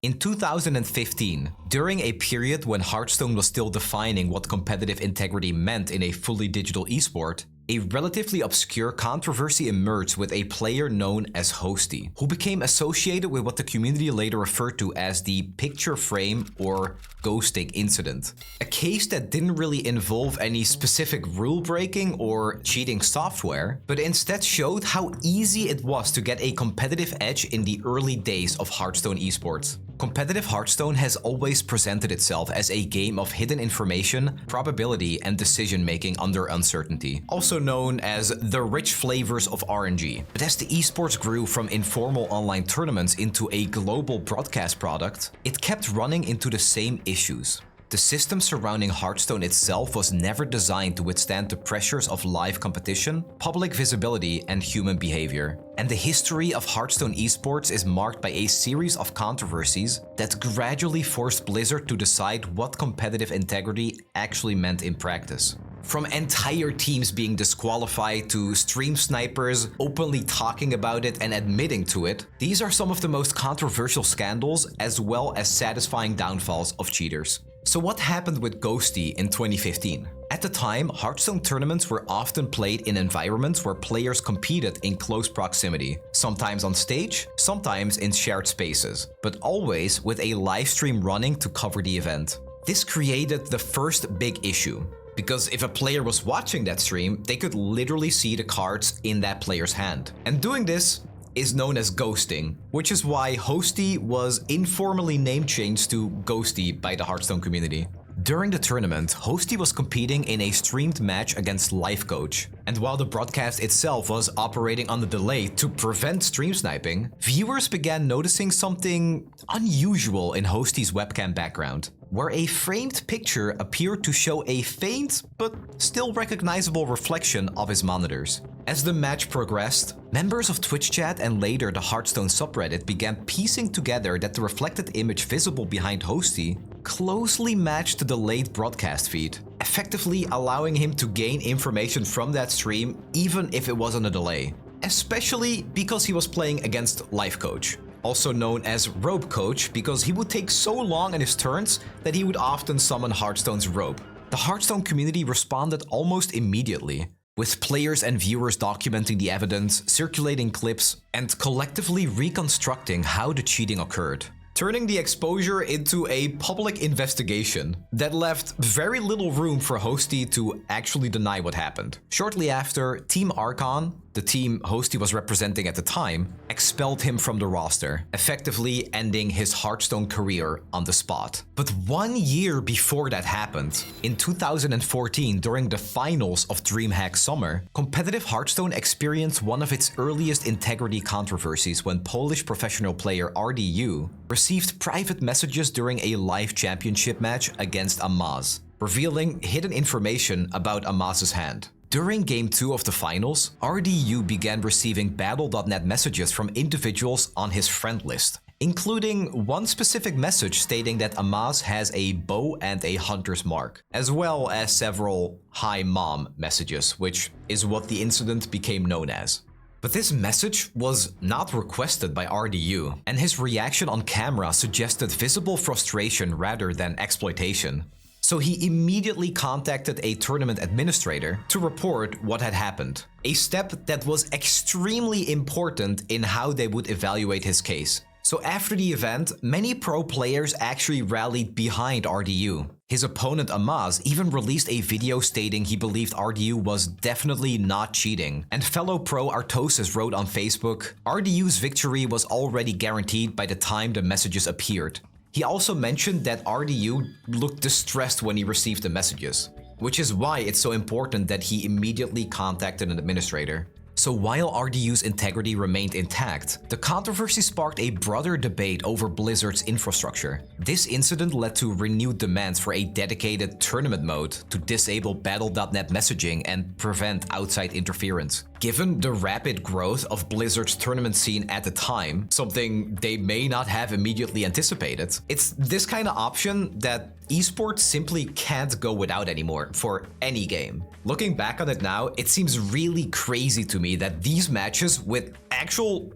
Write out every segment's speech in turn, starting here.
In 2015, during a period when Hearthstone was still defining what competitive integrity meant in a fully digital esport, a relatively obscure controversy emerged with a player known as Hosty, who became associated with what the community later referred to as the picture frame or ghosting incident. A case that didn't really involve any specific rule breaking or cheating software, but instead showed how easy it was to get a competitive edge in the early days of Hearthstone esports. Competitive Hearthstone has always presented itself as a game of hidden information, probability, and decision-making under uncertainty, also known as the rich flavors of RNG. But as the esports grew from informal online tournaments into a global broadcast product, it kept running into the same issues. The system surrounding Hearthstone itself was never designed to withstand the pressures of live competition, public visibility, and human behavior. And the history of Hearthstone esports is marked by a series of controversies that gradually forced Blizzard to decide what competitive integrity actually meant in practice. From entire teams being disqualified to stream snipers openly talking about it and admitting to it, these are some of the most controversial scandals as well as satisfying downfalls of cheaters. So what happened with Ghosty in 2015? At the time, Hearthstone tournaments were often played in environments where players competed in close proximity, sometimes on stage, sometimes in shared spaces, but always with a live stream running to cover the event. This created the first big issue, because if a player was watching that stream, they could literally see the cards in that player's hand. And doing this is known as ghosting, which is why Hosty was informally name changed to Ghosty by the Hearthstone community. During the tournament, Hosty was competing in a streamed match against Life Coach, and while the broadcast itself was operating on the delay to prevent stream sniping, viewers began noticing something unusual in Hosty's webcam background, where a framed picture appeared to show a faint but still recognizable reflection of his monitors. As the match progressed, members of Twitch chat and later the Hearthstone subreddit began piecing together that the reflected image visible behind Hosty closely matched the delayed broadcast feed, effectively allowing him to gain information from that stream even if it was on a delay, especially because he was playing against Life Coach, also known as Rope Coach because he would take so long in his turns that he would often summon Hearthstone's Rope. The Hearthstone community responded almost immediately, with players and viewers documenting the evidence, circulating clips, and collectively reconstructing how the cheating occurred, turning the exposure into a public investigation that left very little room for Hosty to actually deny what happened. Shortly after, Team Archon, the team Hosty was representing at the time, expelled him from the roster, effectively ending his Hearthstone career on the spot. But 1 year before that happened, in 2014 during the finals of DreamHack Summer, competitive Hearthstone experienced one of its earliest integrity controversies when Polish professional player RDU received private messages during a live championship match against Amaz, revealing hidden information about Amaz's hand. During Game 2 of the finals, RDU began receiving Battle.net messages from individuals on his friend list, including one specific message stating that Amaz has a bow and a hunter's mark, as well as several "Hi Mom" messages, which is what the incident became known as. But this message was not requested by RDU, and his reaction on camera suggested visible frustration rather than exploitation. So he immediately contacted a tournament administrator to report what had happened, a step that was extremely important in how they would evaluate his case. So after the event, many pro players actually rallied behind RDU. His opponent Amaz even released a video stating he believed RDU was definitely not cheating, and fellow pro Artosis wrote on Facebook, "RDU's victory was already guaranteed by the time the messages appeared." He also mentioned that RDU looked distressed when he received the messages, which is why it's so important that he immediately contacted an administrator. So while RDU's integrity remained intact, the controversy sparked a broader debate over Blizzard's infrastructure. This incident led to renewed demands for a dedicated tournament mode to disable Battle.net messaging and prevent outside interference. Given the rapid growth of Blizzard's tournament scene at the time, something they may not have immediately anticipated, it's this kind of option that esports simply can't go without anymore for any game. Looking back on it now, it seems really crazy to me that these matches with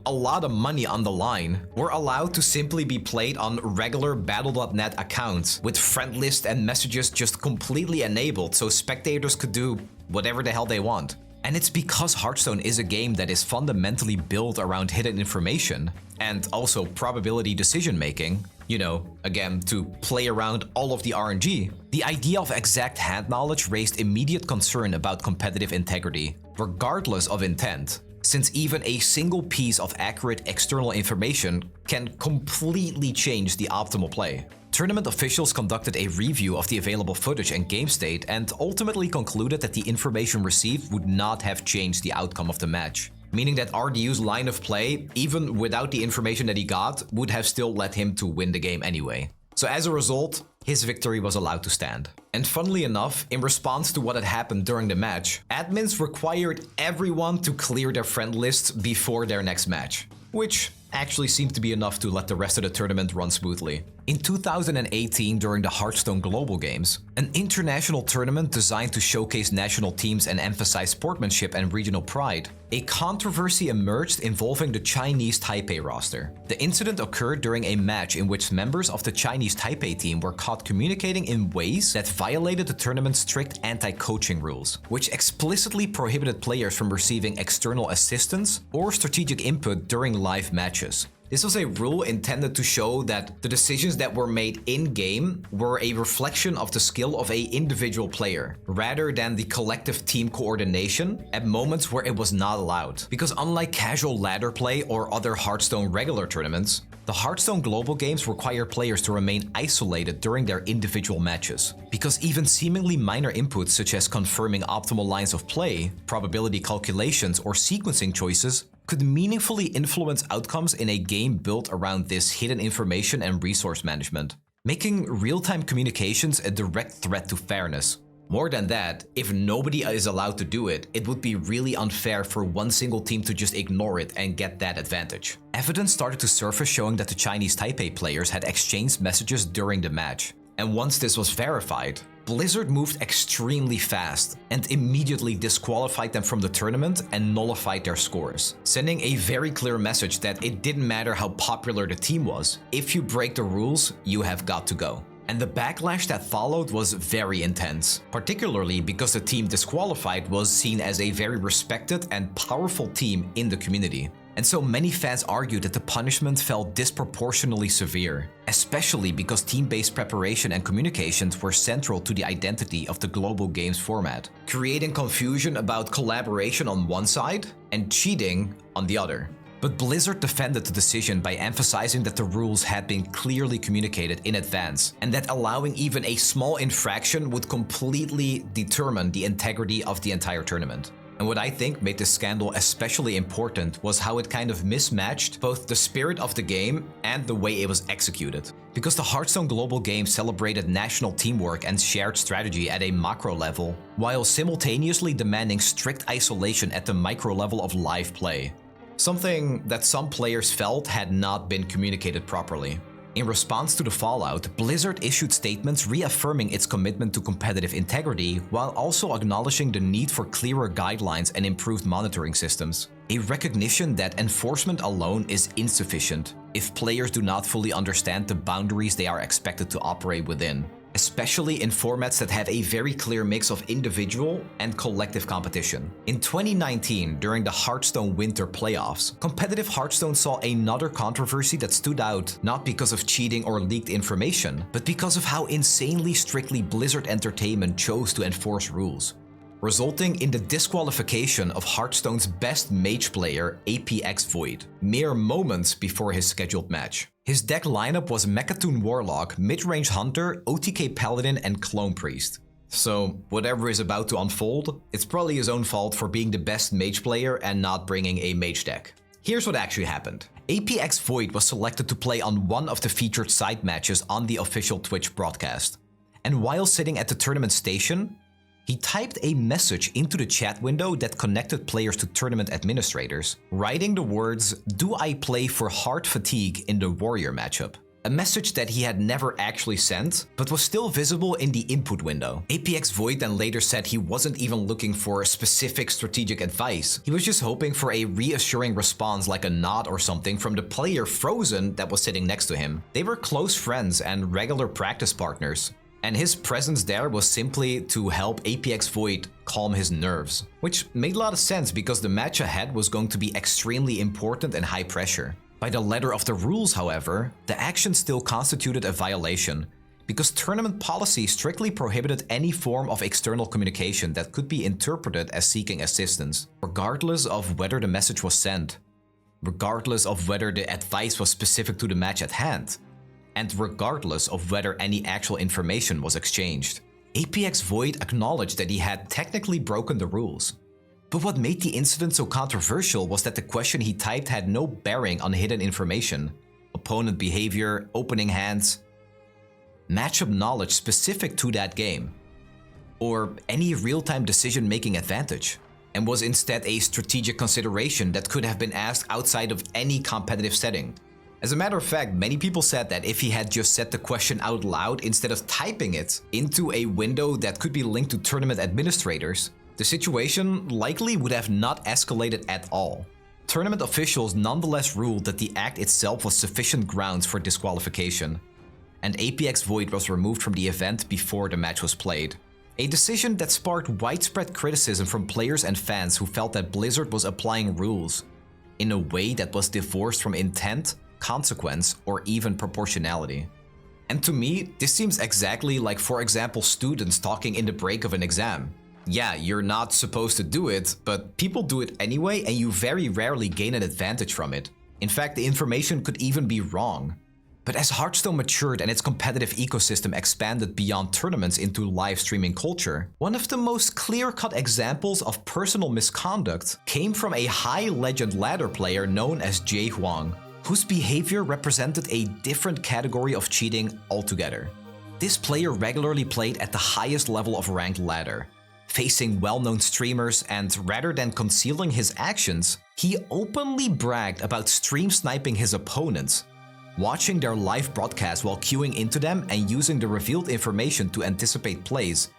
a lot of money on the line were allowed to simply be played on regular Battle.net accounts with friend list and messages just completely enabled so spectators could do whatever the hell they want. And it's because Hearthstone is a game that is fundamentally built around hidden information and also probability decision making. You know, again, to play around all of the RNG, the idea of exact hand knowledge raised immediate concern about competitive integrity, regardless of intent, since even a single piece of accurate external information can completely change the optimal play. Tournament officials conducted a review of the available footage and game state and ultimately concluded that the information received would not have changed the outcome of the match, meaning that RDU's line of play, even without the information that he got, would have still led him to win the game anyway. So as a result, his victory was allowed to stand. And funnily enough, in response to what had happened during the match, admins required everyone to clear their friend lists before their next match, which actually seemed to be enough to let the rest of the tournament run smoothly. In 2018, during the Hearthstone Global Games, an international tournament designed to showcase national teams and emphasize sportsmanship and regional pride, a controversy emerged involving the Chinese Taipei roster. The incident occurred during a match in which members of the Chinese Taipei team were caught communicating in ways that violated the tournament's strict anti-coaching rules, which explicitly prohibited players from receiving external assistance or strategic input during live matches. This was a rule intended to show that the decisions that were made in-game were a reflection of the skill of an individual player, rather than the collective team coordination at moments where it was not allowed. Because unlike casual ladder play or other Hearthstone regular tournaments, the Hearthstone Global Games require players to remain isolated during their individual matches. Because even seemingly minor inputs such as confirming optimal lines of play, probability calculations, or sequencing choices could meaningfully influence outcomes in a game built around this hidden information and resource management, making real-time communications a direct threat to fairness. More than that, if nobody is allowed to do it, it would be really unfair for one single team to just ignore it and get that advantage. Evidence started to surface showing that the Chinese Taipei players had exchanged messages during the match. And once this was verified, Blizzard moved extremely fast and immediately disqualified them from the tournament and nullified their scores, sending a very clear message that it didn't matter how popular the team was, if you break the rules, you have got to go. And the backlash that followed was very intense, particularly because the team disqualified was seen as a very respected and powerful team in the community. And so many fans argued that the punishment felt disproportionately severe, especially because team-based preparation and communications were central to the identity of the global games format, creating confusion about collaboration on one side and cheating on the other. But Blizzard defended the decision by emphasizing that the rules had been clearly communicated in advance, and that allowing even a small infraction would completely determine the integrity of the entire tournament. And what I think made this scandal especially important was how it kind of mismatched both the spirit of the game and the way it was executed. Because the Hearthstone Global Games celebrated national teamwork and shared strategy at a macro level, while simultaneously demanding strict isolation at the micro level of live play. Something that some players felt had not been communicated properly. In response to the fallout, Blizzard issued statements reaffirming its commitment to competitive integrity while also acknowledging the need for clearer guidelines and improved monitoring systems. A recognition that enforcement alone is insufficient if players do not fully understand the boundaries they are expected to operate within, especially in formats that have a very clear mix of individual and collective competition. In 2019, during the Hearthstone Winter Playoffs, competitive Hearthstone saw another controversy that stood out not because of cheating or leaked information, but because of how insanely strictly Blizzard Entertainment chose to enforce rules, resulting in the disqualification of Hearthstone's best mage player, Apx Void, mere moments before his scheduled match. His deck lineup was Mechatoon Warlock, Mid-Range Hunter, OTK Paladin, and Clone Priest. So whatever is about to unfold, it's probably his own fault for being the best mage player and not bringing a mage deck. Here's what actually happened. Apx Void was selected to play on one of the featured side matches on the official Twitch broadcast. And while sitting at the tournament station, He typed a message into the chat window that connected players to tournament administrators, writing the words, "Do I play for heart fatigue in the Warrior matchup?" A message that he had never actually sent, but was still visible in the input window. Apx Void then later said he wasn't even looking for specific strategic advice. He was just hoping for a reassuring response like a nod or something from the player Frozen that was sitting next to him. They were close friends and regular practice partners, and his presence there was simply to help Apx Void calm his nerves. Which made a lot of sense because the match ahead was going to be extremely important and high pressure. By the letter of the rules, however, the action still constituted a violation, because tournament policy strictly prohibited any form of external communication that could be interpreted as seeking assistance, regardless of whether the message was sent, regardless of whether the advice was specific to the match at hand, and regardless of whether any actual information was exchanged. Apx Void acknowledged that he had technically broken the rules. But what made the incident so controversial was that the question he typed had no bearing on hidden information, opponent behavior, opening hands, matchup knowledge specific to that game, or any real-time decision-making advantage, and was instead a strategic consideration that could have been asked outside of any competitive setting. As a matter of fact, many people said that if he had just said the question out loud instead of typing it into a window that could be linked to tournament administrators, the situation likely would have not escalated at all. Tournament officials nonetheless ruled that the act itself was sufficient grounds for disqualification, and Apx Void was removed from the event before the match was played. A decision that sparked widespread criticism from players and fans who felt that Blizzard was applying rules in a way that was divorced from intent, consequence, or even proportionality. And to me, this seems exactly like, for example, students talking in the break of an exam. Yeah, you're not supposed to do it, but people do it anyway, and you very rarely gain an advantage from it. In fact, the information could even be wrong. But as Hearthstone matured and its competitive ecosystem expanded beyond tournaments into live streaming culture, one of the most clear-cut examples of personal misconduct came from a high legend ladder player known as Huang, whose behavior represented a different category of cheating altogether. This player regularly played at the highest level of ranked ladder, facing well-known streamers, and rather than concealing his actions, he openly bragged about stream sniping his opponents, watching their live broadcast while queuing into them and using the revealed information to anticipate plays,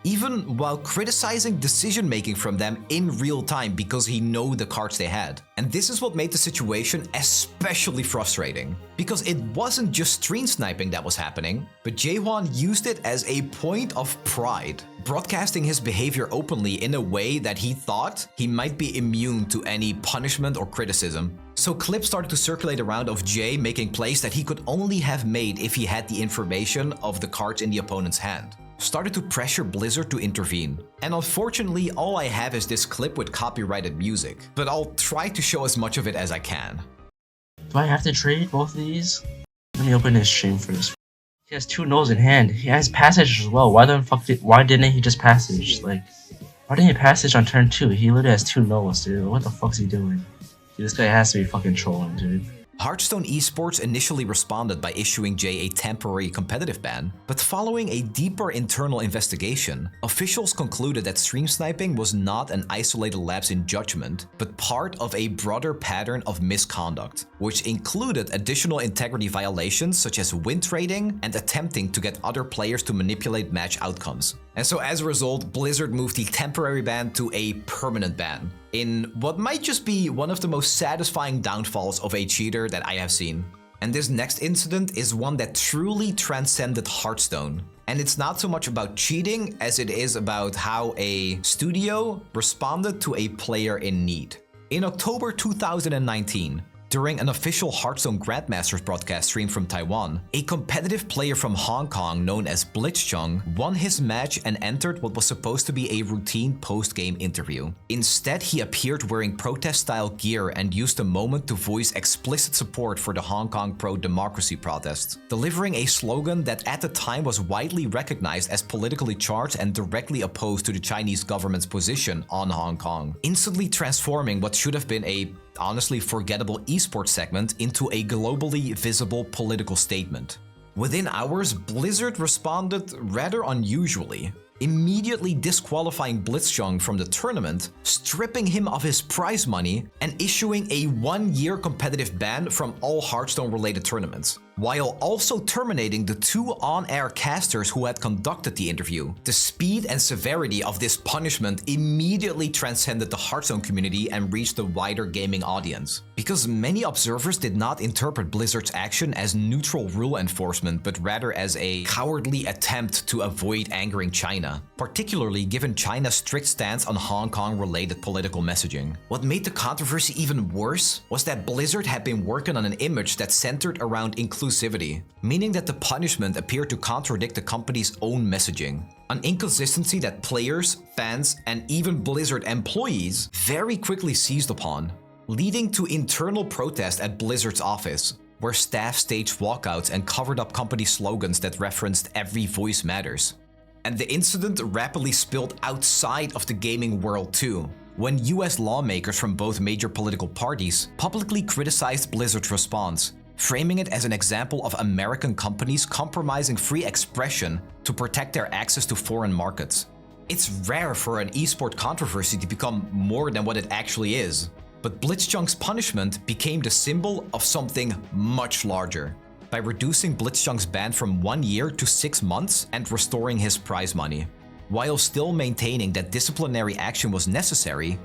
even while criticizing decision-making from them in real time because he knew the cards they had. And this is what made the situation especially frustrating, because it wasn't just stream sniping that was happening, but Jaehwan used it as a point of pride, broadcasting his behavior openly in a way that he thought he might be immune to any punishment or criticism. So clips started to circulate around of Jay making plays that he could only have made if he had the information of the cards in the opponent's hand. Started to pressure Blizzard to intervene. And unfortunately, all I have is this clip with copyrighted music, but I'll try to show as much of it as I can. Do I have to trade both of these? Let me open his stream first. He has 2 nulls in hand. He has passage as well. Why didn't he just passage? Like, why didn't he passage on turn 2? He literally has 2 nulls, dude. What the fuck's he doing? Dude, this guy has to be fucking trolling, dude. Hearthstone Esports initially responded by issuing Jay a temporary competitive ban, but following a deeper internal investigation, officials concluded that stream sniping was not an isolated lapse in judgment, but part of a broader pattern of misconduct, which included additional integrity violations such as win trading and attempting to get other players to manipulate match outcomes. And so as a result, Blizzard moved the temporary ban to a permanent ban, in what might just be one of the most satisfying downfalls of a cheater that I have seen. And this next incident is one that truly transcended Hearthstone. And it's not so much about cheating as it is about how a studio responded to a player in need. In October 2019, during an official Hearthstone Grandmasters broadcast stream from Taiwan, a competitive player from Hong Kong known as Blitzchung won his match and entered what was supposed to be a routine post-game interview. Instead, he appeared wearing protest-style gear and used the moment to voice explicit support for the Hong Kong pro-democracy protests, delivering a slogan that at the time was widely recognized as politically charged and directly opposed to the Chinese government's position on Hong Kong, instantly transforming what should have been a honestly forgettable esports segment into a globally visible political statement. Within hours, Blizzard responded rather unusually. immediately disqualifying Blitzchung from the tournament, stripping him of his prize money, and issuing a 1-year competitive ban from all Hearthstone-related tournaments, while also terminating the 2 on-air casters who had conducted the interview. The speed and severity of this punishment immediately transcended the Hearthstone community and reached the wider gaming audience, because many observers did not interpret Blizzard's action as neutral rule enforcement, but rather as a cowardly attempt to avoid angering China, particularly given China's strict stance on Hong Kong-related political messaging. What made the controversy even worse was that Blizzard had been working on an image that centered around inclusivity, meaning that the punishment appeared to contradict the company's own messaging. An inconsistency that players, fans, and even Blizzard employees very quickly seized upon, leading to internal protest at Blizzard's office, where staff staged walkouts and covered up company slogans that referenced "every voice matters." And the incident rapidly spilled outside of the gaming world too, when US lawmakers from both major political parties publicly criticized Blizzard's response, framing it as an example of American companies compromising free expression to protect their access to foreign markets. It's rare for an esport controversy to become more than what it actually is, but Blitzchung's punishment became the symbol of something much larger, by reducing Blitzchung's ban from 1 year to 6 months and restoring his prize money, while still maintaining that disciplinary action was necessary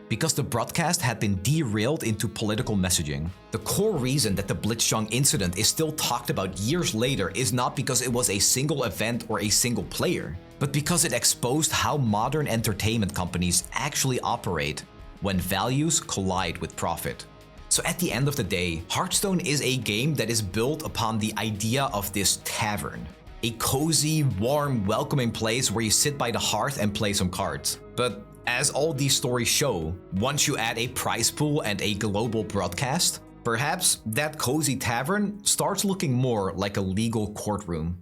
because the broadcast had been derailed into political messaging. The core reason that the Blitzchung incident is still talked about years later is not because it was a single event or a single player, but because it exposed how modern entertainment companies actually operate when values collide with profit. So at the end of the day, Hearthstone is a game that is built upon the idea of this tavern. A cozy, warm, welcoming place where you sit by the hearth and play some cards. But as all these stories show, once you add a prize pool and a global broadcast, perhaps that cozy tavern starts looking more like a legal courtroom.